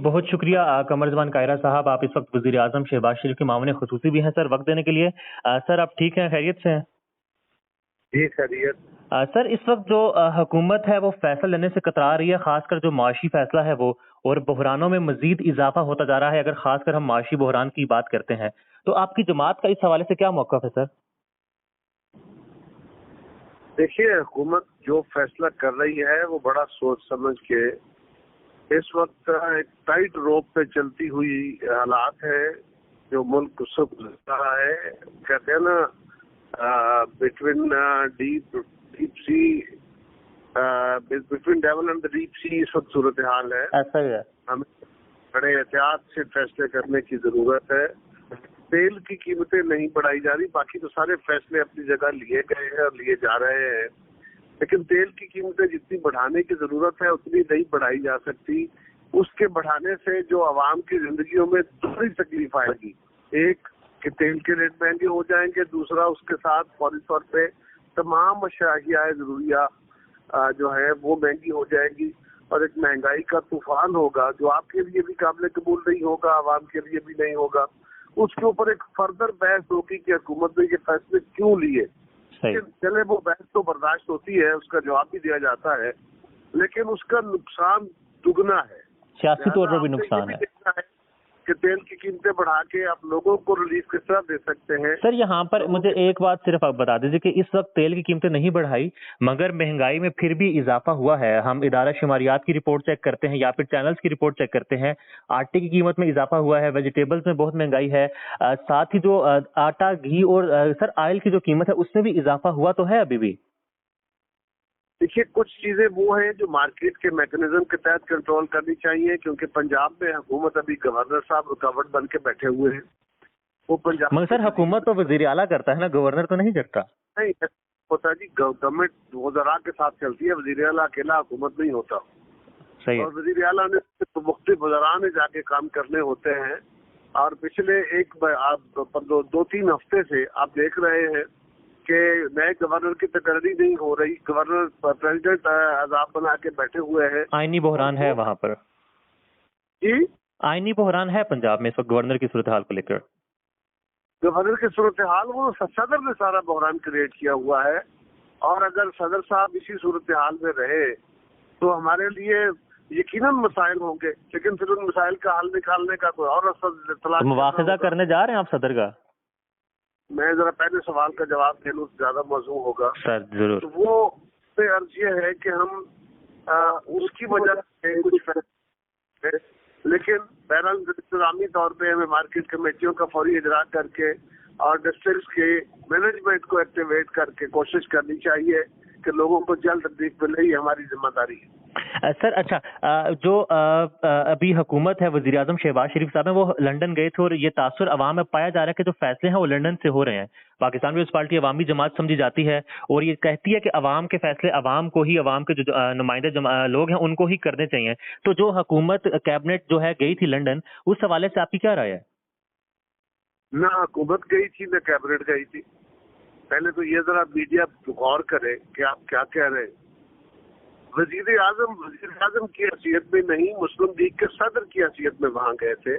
बहुत शुक्रिया कमर जमान कायरा साहब। आप इस वक्त वज़ीर आज़म शहबाज शरीफ के मामले खुसूसी भी हैं सर, वक्त देने के लिए। सर आप ठीक हैं, खैरियत से हैं? जी खैरियत। सर इस वक्त जो हुकूमत है वो फैसला लेने से कतरा रही है, खासकर जो माशी फैसला है वो, और बहरानों में मजीद इजाफा होता जा रहा है अगर खासकर हम माशी बहरान की बात करते हैं। तो आपकी जमात का इस हवाले से क्या मौक़िफ़ है सर? देखिए, हुकूमत जो फैसला कर रही है वो बड़ा सोच समझ के, इस वक्त एक टाइट रोप पे चलती हुई हालात है जो मुल्क उससे गुजर रहा है। कहते हैं ना, between deep sea, between devil and the deep sea इस वक्त सूरत हाल है। ऐसा ही है। हमें बड़े एहतियात से फैसले करने की जरूरत है। तेल की कीमतें नहीं बढ़ाई जा रही, बाकी तो सारे फैसले अपनी जगह लिए गए हैं और लिए जा रहे हैं, लेकिन तेल की कीमतें जितनी बढ़ाने की जरूरत है उतनी नहीं बढ़ाई जा सकती। उसके बढ़ाने से जो आवाम की जिंदगियों में दूसरी तकलीफ आएगी, एक कि तेल के रेट महंगे हो जाएंगे, दूसरा उसके साथ फौरी तौर पे तमाम अशिया जरूरिया जो है वो महंगी हो जाएगी और एक महंगाई का तूफान होगा जो आपके लिए भी काबिल कबूल नहीं होगा, आवाम के लिए भी नहीं होगा। उसके ऊपर एक फर्दर बहस होगी कि हुकूमत ने ये फैसले क्यों लिए। चले वो बहस तो बर्दाश्त होती है, उसका जवाब भी दिया जाता है, लेकिन उसका नुकसान दुगना है, सियासी तौर पर भी नुकसान है कि तेल की कीमतें बढ़ा के आप लोगों को रिलीफ किस तरह दे सकते हैं। सर यहाँ पर मुझे एक बात सिर्फ आप बता दीजिए कि इस वक्त तेल की कीमतें नहीं बढ़ाई मगर महंगाई में फिर भी इजाफा हुआ है। हम इदारा शुमारियात की रिपोर्ट चेक करते हैं या फिर चैनल्स की रिपोर्ट चेक करते हैं, आटे की कीमत में इजाफा हुआ है, वेजिटेबल्स में बहुत महंगाई है, साथ ही जो आटा, घी और सर ऑयल की जो कीमत है उसमें भी इजाफा हुआ तो है अभी भी। देखिए, कुछ चीजें वो हैं जो मार्केट के मैकेनिज्म के तहत कंट्रोल करनी चाहिए, क्योंकि पंजाब में हुकूमत अभी गवर्नर साहब रुकावट बन के बैठे हुए हैं। वो पंजाब मगर सर हुकूमत तो वजीर आला करता है ना, गवर्नर तो नहीं करता। नहीं होता जी, गवर्नमेंट वज़रा के साथ चलती है, वजीर आला अकेला हुकूमत नहीं होता। सही है। और वजीर आला ने तो मुख्तलिफ वज़रा ने जाके काम करने होते हैं। और पिछले दो तीन हफ्ते से आप देख रहे हैं कि नए गवर्नर की तकरीरी नहीं हो रही, गवर्नर प्रेसिडेंट आजाद बना के बैठे हुए हैं। आईनी बहरान है वहां पर जी, आईनी बहरान है पंजाब में इस वक्त गवर्नर की सूरत हाल को लेकर। गवर्नर की सूरत हाल, वो सदर ने सारा बहरान क्रिएट किया हुआ है। और अगर सदर साहब इसी सूरत हाल में रहे तो हमारे लिए यकीनन मसाइल होंगे, लेकिन फिर उन मसाइल का हल निकालने का कोई और रास्ता तलाश मुवाखजा करने जा रहे हैं आप सदर का? मैं जरा पहले सवाल का जवाब दे लूं, ज्यादा मौजू होगा सर जरूर। तो वो अर्ज ये है कि हम उसकी वजह से कुछ, लेकिन बहरहाल इंतजामी तौर पे हमें मार्केट कमेटियों का फौरी इजरा करके और डिस्ट्रिक्ट के मैनेजमेंट को एक्टिवेट करके कोशिश करनी चाहिए कि लोगों को जल्द रिलीफ मिले। ये हमारी जिम्मेदारी है। सर अच्छा, जो अभी हुकूमत है, वजीर आजम शहबाज शरीफ साहब हैं, वो लंदन गए थे और ये तासुर अवाम में पाया जा रहा है कि जो फैसले हैं वो लंदन से हो रहे हैं। पाकिस्तान पीपल्स पार्टी अवामी जमात समझी जाती है और ये कहती है कि अवाम के फैसले अवाम को ही, अवाम के जो नुमाइंदे लोग हैं उनको ही करने चाहिए। तो जो हुकूमत कैबिनेट जो है गई थी लंदन, उस हवाले से आपकी क्या राय है? ना हुकूमत गई थी ना कैबिनेट गई थी। पहले तो ये जरा मीडिया गौर करे कि आप क्या कह रहे हैं। वजीर आजम की हैसियत में नहीं, मुस्लिम लीग के सदर की हैसियत में वहां गए थे।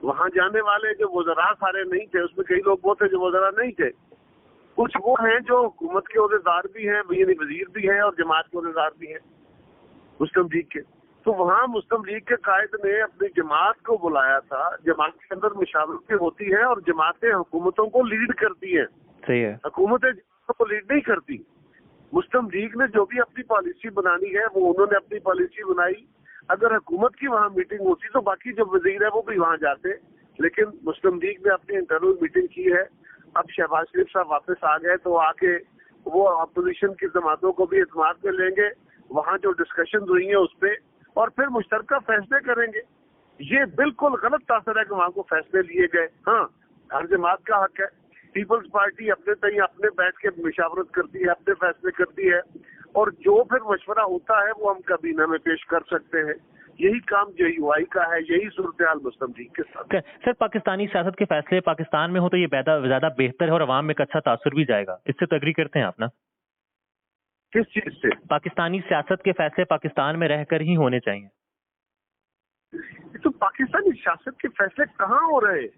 वहां जाने वाले जो वज़रा सारे नहीं थे, उसमें कई लोग वो थे जो वज़रा नहीं थे। कुछ वो हैं जो हुकूमत के ओहदेदार भी हैं, यानी वजीर भी हैं और जमात के ओहदेदार भी हैं मुस्लिम लीग के। तो वहाँ मुस्लिम लीग के कायद ने अपनी जमात को बुलाया था। जमात के अंदर मुशावरतें होती है और जमातें हुकूमतों को लीड करती है। सही है। हुकूमतें जमातों को लीड नहीं करती। मुस्लिम लीग ने जो भी अपनी पॉलिसी बनानी है वो उन्होंने अपनी पॉलिसी बनाई। अगर हुकूमत की वहाँ मीटिंग होती तो बाकी जो वजीर है वो भी वहाँ जाते, लेकिन मुस्लिम लीग ने अपनी इंटरनल मीटिंग की है। अब शहबाज शरीफ साहब वापस आ गए तो आके वो अपोजिशन की जमातों को भी एतमाद में लेंगे, वहाँ जो डिस्कशन हुई है उस पर, और फिर मुश्तरका फैसले करेंगे। ये बिल्कुल गलत तासर है कि वहाँ को फैसले लिए गए। हाँ, हर जमात का हक है। पीपल्स पार्टी अपने तय अपने बैठ के मुशावरत करती है, अपने फैसले करती है, और जो फिर मशवरा होता है वो हम काबीना में पेश कर सकते हैं। यही काम JUI का है, यही सूरत हाल मुस्लिम लीग के साथ। सर पाकिस्तानी सियासत के फैसले पाकिस्तान में हो तो ये ज्यादा बेहतर है और अवाम में एक अच्छा तासुर भी जाएगा, इससे तो एग्री करते हैं आप ना? किस चीज से? पाकिस्तानी सियासत के फैसले पाकिस्तान में रहकर ही होने चाहिए। ये तो पाकिस्तानी शासक के फैसले कहाँ हो रहे हैं?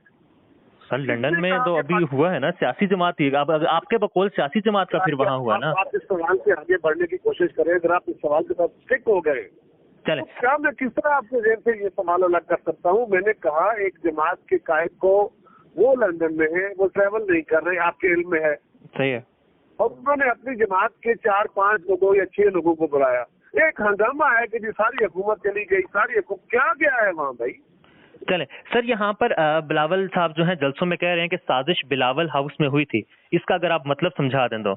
सर लंदन में तो अभी हुआ है ना, सियासी जमात ही, अब आपके बकौल सियासी जमात का फिर वहाँ हुआ ना। आप इस सवाल से आगे बढ़ने की कोशिश करें, अगर आप इस सवाल के साथ स्टिक हो गए चले, तो क्या मैं किस तरह आपके जेल से ये सवाल अलग कर सकता हूँ? मैंने कहा एक जमात के कायद को, वो लंदन में है, वो ट्रैवल नहीं कर रहे, आपके इल्म में है, सही है, और उन्होंने अपनी जमात के 4-5 लोगों या 6 लोगों को बुलाया। एक हंगामा है कि जी सारी हुकूमत चली गई, सारी क्या गया है वहाँ भाई? चले सर, यहाँ पर बिलावल साहब जो हैं जलसों में कह रहे हैं कि साजिश बिलावल हाउस में हुई थी, इसका अगर आप मतलब समझा दें तो।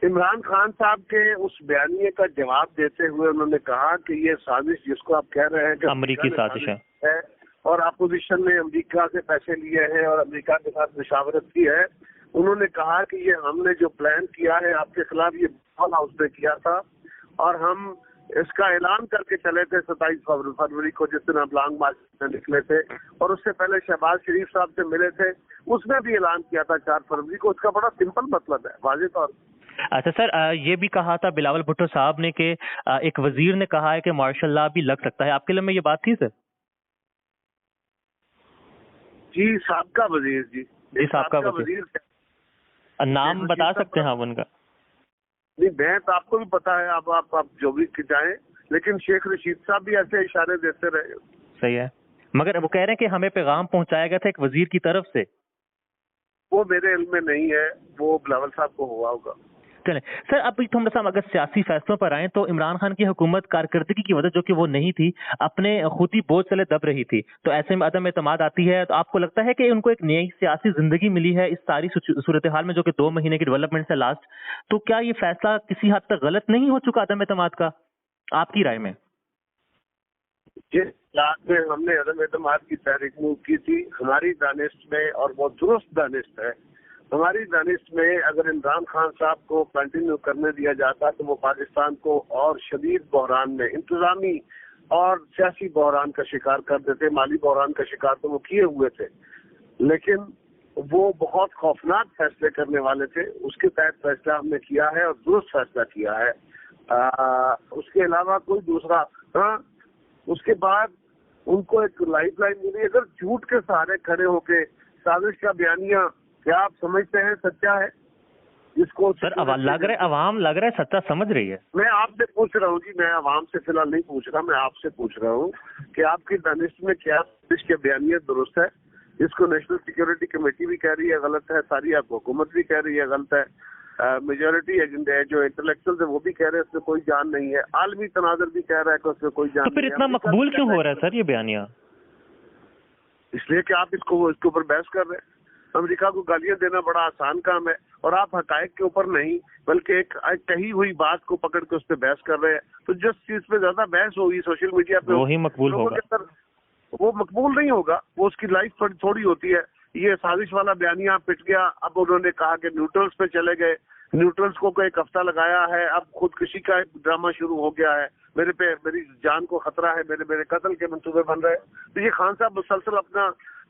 इमरान खान साहब के उस बयानिए का जवाब देते हुए उन्होंने कहा कि ये साजिश जिसको आप कह रहे हैं कि अमरीकी साजिश है और अपोजिशन ने अमेरिका से पैसे लिए हैं और अमेरिका के साथ मुशावरत की है। उन्होंने कहा कि ये हमने जो प्लान किया है आपके खिलाफ, ये बिलावल हाउस ने किया था और हम इसका ऐलान करके चले थे 27 फरवरी को, जिस दिन आप लॉन्ग मार्च में निकले थे, और उससे पहले शहबाज शरीफ साहब से मिले थे, उसने भी ऐलान किया था 4 फरवरी को। उसका बड़ा सिंपल मतलब है, वाज़ेह तौर। अच्छा सर, ये भी कहा था बिलावल भुट्टो साहब ने कि एक वजीर ने कहा है कि मार्शल लॉ भी लग सकता है, आपके लिए में ये बात थी सर? जी साबका वजीर, जी साबका वजीर, नाम बता सकते हैं आप उनका? नहीं, मैं तो आपको भी पता है, आप जो भी जाएं, लेकिन शेख रशीद साहब भी ऐसे इशारे देते रहे। सही है, मगर वो कह रहे हैं कि हमें पैगाम पहुंचाया गया था एक वजीर की तरफ से। वो मेरे इल्म में नहीं है, वो बिलावल साहब को हुआ होगा। चले सर, अभी थोड़ा सा अगर सियासी फैसलों पर आए तो इमरान खान की हुकूमत कारकर्दगी की वजह जो कि वो नहीं थी, अपने खुद ही बोझ तले दब रही थी, तो ऐसे में अदम एतमाद आती है, तो आपको लगता है कि उनको एक नई सियासी जिंदगी मिली है इस सारी सूरत हाल में जो कि 2 महीने की डेवलपमेंट से लास्ट, तो क्या ये फैसला किसी हद तक गलत नहीं हो चुका अदम एतमाद का, आपकी राय में? जिस लास्ट में हमने अदम एतमाद की तहरीक मूव की थी, हमारी दानिश में, और वो दुरुस्त दानिश है, हमारी दानिश में अगर इमरान खान साहब को कंटिन्यू करने दिया जाता तो वो पाकिस्तान को और शदीद बहरान में, इंतजामी और सियासी बहरान का शिकार कर देते। माली बहरान का शिकार तो वो किए हुए थे, लेकिन वो बहुत खौफनाक फैसले करने वाले थे। उसके तहत फैसला हमने किया है और दुरुस्त फैसला किया है, उसके अलावा कोई दूसरा। हाँ, उसके बाद उनको एक लाइफ लाइन मिली। अगर झूठ के सहारे खड़े होके साजिश का बयानिया, क्या आप समझते हैं सच्चा है? जिसको सर अवाम लग रहा है सच्चा समझ रही है। मैं आपसे पूछ रहा हूँ जी, मैं अवाम से फिलहाल नहीं पूछ रहा, मैं आपसे पूछ रहा हूँ कि आपकी दानिश में क्या साजिश के बयानिया दुरुस्त है? जिसको नेशनल सिक्योरिटी कमेटी भी कह रही है गलत है, सारी आप हुकूमत भी कह रही है गलत है, मेजोरिटी एजेंडा है जो इंटेलेक्चुअल है वो भी कह रहे हैं उसमें कोई जान नहीं है, आलमी तनाजर भी कह रहा है कि उसमें कोई जान नहीं है। तो फिर इतना मकबूल क्यों हो रहा है सर ये बयानिया? इसलिए कि आप इसके ऊपर बहस कर रहे हैं। अमेरिका को गालियां देना बड़ा आसान काम है, और आप हकायक के ऊपर नहीं बल्कि एक कही हुई बात को पकड़ के उस पर बहस कर रहे हैं। तो जिस चीज पे ज्यादा बहस होगी सोशल मीडिया पे, वही मकबूल होगा। वो मकबूल नहीं होगा, वो उसकी लाइफ थोड़ी होती है। ये साजिश वाला बयानिया पिट गया, अब उन्होंने कहा कि न्यूट्रल्स पे चले गए, न्यूट्रल्स को एक हफ्ता लगाया है, अब खुदकुशी का एक ड्रामा शुरू हो गया है, मेरी जान को खतरा है, मेरे कत्ल के मंसूबे बन रहे हैं। तो ये खान साहब मुसलसल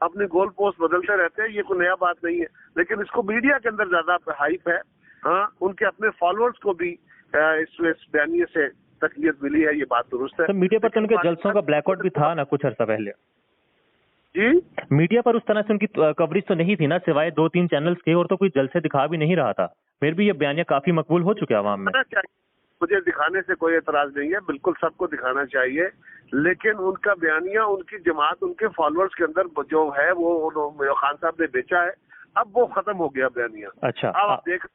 अपने गोल पोस्ट बदलते रहते हैं, ये कोई नया बात नहीं है, लेकिन इसको मीडिया के अंदर ज्यादा हाइप है। हाँ, उनके अपने फॉलोअर्स को भी इस बयानिए से तकलीफ मिली है, ये बात दुरुस्त है। तो मीडिया पर तो उनके जलसों का ब्लैकआउट भी था ना कुछ अर्सा पहले जी? मीडिया पर उस तरह से उनकी कवरेज तो नहीं थी ना, सिवाय 2-3 चैनल्स के, और तो कोई जलसे दिखा भी नहीं रहा था, फिर भी ये बयानिया काफी मकबूल हो चुके आवाम में। मुझे दिखाने से कोई एतराज नहीं है, बिल्कुल सबको दिखाना चाहिए, लेकिन उनका बयानिया उनकी जमात, उनके फॉलोअर्स के अंदर जो है वो खान साहब ने बेचा है, अब वो खत्म हो गया बयानिया। अच्छा, अब आप देख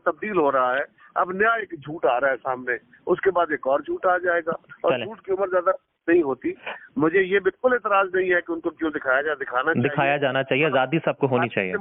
तब्दील हो रहा है, अब नया एक झूठ आ रहा है सामने, उसके बाद एक और झूठ आ जाएगा, और झूठ की उम्र ज्यादा नहीं होती। मुझे ये बिल्कुल एतराज नहीं है कि उनको क्यों दिखाया जाना चाहिए, आजादी सबको होनी चाहिए।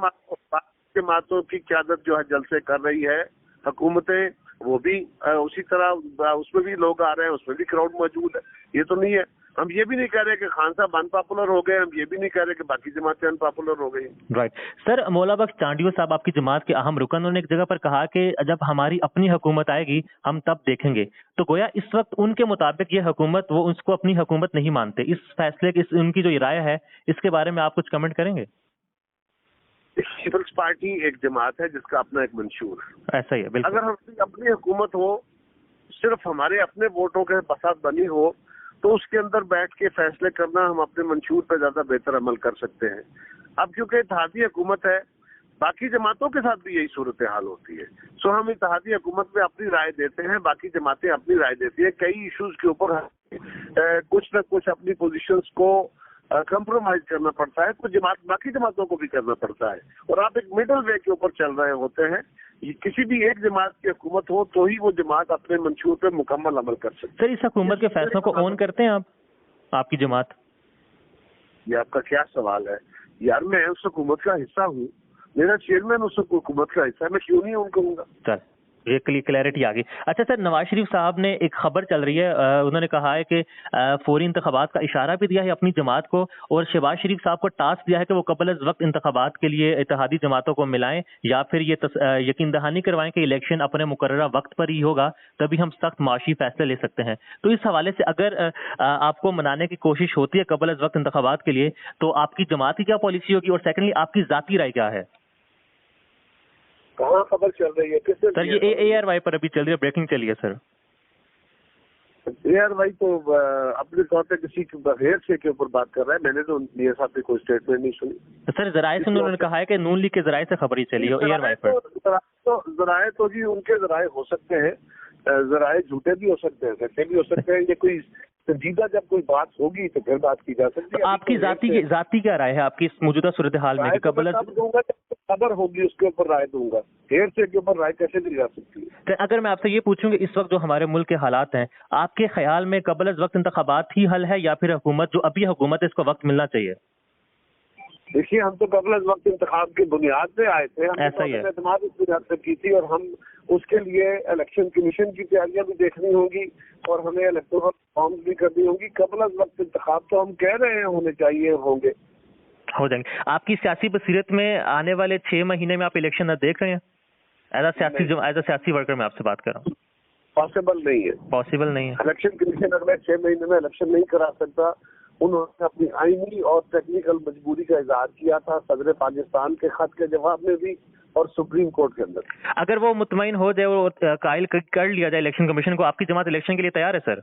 जमातों की क़यादत जो है जलसे कर रही है, हुकूमतें वो भी उसी तरह, उसमें भी लोग आ रहे हैं, उसमें भी क्राउड मौजूद है। ये तो नहीं है, हम ये भी नहीं कह रहे कि खान साहब अनपॉपुलर हो गए, हम ये भी नहीं कह रहे कि बाकी जमातें अनपॉपुलर हो गई। राइट सर, मौला बख्श चांडियो साहब आपकी जमात के अहम रुकन, उन्होंने एक जगह पर कहा कि जब हमारी अपनी हुकूमत आएगी हम तब देखेंगे, तो गोया इस वक्त उनके मुताबिक ये हुकूमत, वो उसको अपनी हुकूमत नहीं मानते। इस फैसले की उनकी जो राय है इसके बारे में आप कुछ कमेंट करेंगे? पीपल्स पार्टी एक जमात है जिसका अपना एक मंशूर है, ऐसा ही है बिल्कुल। अगर हमारी अपनी हुकूमत हो, सिर्फ हमारे अपने वोटों के साथ बनी हो, तो उसके अंदर बैठ के फैसले करना हम अपने मंशूर पर ज्यादा बेहतर अमल कर सकते हैं। अब क्योंकि इत्तेहादी हुकूमत है, बाकी जमातों के साथ भी यही सूरत हाल होती है। सो हम इत्तेहादी हुकूमत में अपनी राय देते हैं, बाकी जमातें अपनी राय देती है। कई इश्यूज के ऊपर कुछ न कुछ अपनी पोजीशंस को कंप्रोमाइज करना पड़ता है, कुछ बाकी जमातों को भी करना पड़ता है, और आप एक मिडिल वे के ऊपर चल रहे होते हैं। किसी भी एक जमात की हुकूमत हो तो ही वो जमात अपने मंशूर पे मुकम्मल अमल कर सकती है। सर, इस हुकूमत के फैसलों को ऑन करते हैं आप, आपकी जमात? ये आपका क्या सवाल है यार? मैं उस हुकूमत का हिस्सा हूँ, मेरा चेयरमैन उस हुकूमत का हिस्सा है, मैं क्यों नहीं ऑन करूंगा? सर, ये क्लैरिटी आ गई। अच्छा सर, नवाज शरीफ साहब ने एक खबर चल रही है, उन्होंने कहा है कि फौरी इंतखाबात का इशारा भी दिया है अपनी जमात को, और शहबाज शरीफ साहब को टास्क दिया है कि वो कबल वक्त इंतखाबात के लिए इत्तेहादी जमातों को मिलाएं, या फिर ये यकीन दहानी करवाएं कि इलेक्शन अपने मुकर्ररा वक्त पर ही होगा, तभी हम सख्त माशी फैसले ले सकते हैं। तो इस हवाले से अगर आपको मनाने की कोशिश होती है कबल वक्त इंतखाबात के लिए, तो आपकी जमात की क्या पॉलिसी होगी, और सेकेंडली आपकी जाती राय क्या है? कहाँ खबर चल रही है? किससे? सर, ये ARY पर अभी चल रही है, ब्रेकिंग चली है सर। ARY तो अपने तौर पे किसी हेयर से के ऊपर बात कर रहा है, मैंने तो मियां साहब की कोई स्टेटमेंट नहीं सुनी। सर, जराये से उन्होंने कहा है कि नून लीग के जराये से खबर ही चली है ARY पर। जराये तो जी उनके जराये हो सकते हैं, जराये झूठे भी हो सकते हैं, सच्चे भी हो सकते हैं। ये कोई संजीदा जब कोई बात होगी तो फिर बात की जा सकती है। तो आपकी जाती क्या राय है आपकी इस मौजूदा सूरत हाल में? खबर होगी उसके ऊपर राय दूंगा, हेयर से के ऊपर राय कैसे दी जा सकती है? तो अगर मैं आपसे ये पूछूं कि इस वक्त जो हमारे मुल्क के हालात हैं, आपके ख्याल में कबल वक्त इंतखाबात ही हल है, या फिर हुकूमत जो अभी हुकूमत है इसको वक्त मिलना चाहिए? देखिए, हम तो कबल वक्त इंतखाब की बुनियाद पे आए थे, ऐसा ही है। एतमाद इस बुनियाद पे की थी, और हम उसके लिए इलेक्शन कमीशन की तैयारियां भी देखनी होगी और हमें इलेक्टोरल फॉर्म्स भी करनी होगी। कबल वक्त इंतखाब तो हम कह रहे हैं होने चाहिए, होंगे, हो जाएंगे। आपकी सियासी बसीरत में आने वाले 6 महीने में आप इलेक्शन न देख रहे हैं? एज अ सियासी वर्कर मैं आपसे बात कर रहा हूँ। पॉसिबल नहीं है। पॉसिबल नहीं है। इलेक्शन कमीशन अगले 6 महीने में इलेक्शन नहीं करा सकता। उन्होंने अपनी आईनी और टेक्निकल मजबूरी का इजहार किया था सदर पाकिस्तान के खत के जवाब में भी और सुप्रीम कोर्ट के अंदर। अगर वो मुतमईन हो जाए और कायल कर लिया जाए इलेक्शन कमीशन को, आपकी जमात इलेक्शन के लिए तैयार है सर?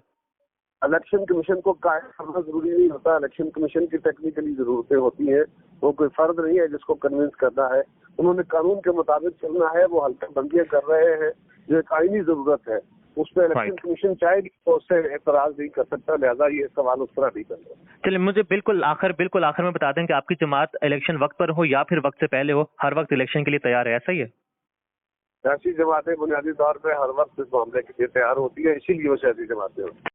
इलेक्शन कमीशन को कायल करना जरूरी नहीं होता, इलेक्शन कमीशन की टेक्निकली जरूरतें होती हैं, वो कोई फर्द नहीं है जिसको कन्विंस करना है। उन्होंने कानून के मुताबिक चलना है, वो हल्का बंदियां कर रहे हैं, जो एक आईनी जरूरत है उस पर इलेक्शन कमीशन चाहेगी तो उससे एतराज नहीं कर सकता, लिहाजा ये सवाल उस तरह नहीं कर सकता। चलिए, मुझे बिल्कुल आखिर में बता दें कि आपकी जमात इलेक्शन वक्त पर हो या फिर वक्त से पहले हो, हर वक्त इलेक्शन के लिए तैयार है, ऐसा ही है? सियासी जमातें बुनियादी तौर पर हर वक्त इस मामले के लिए तैयार होती है, इसीलिए वो सियासी जमातें होती है।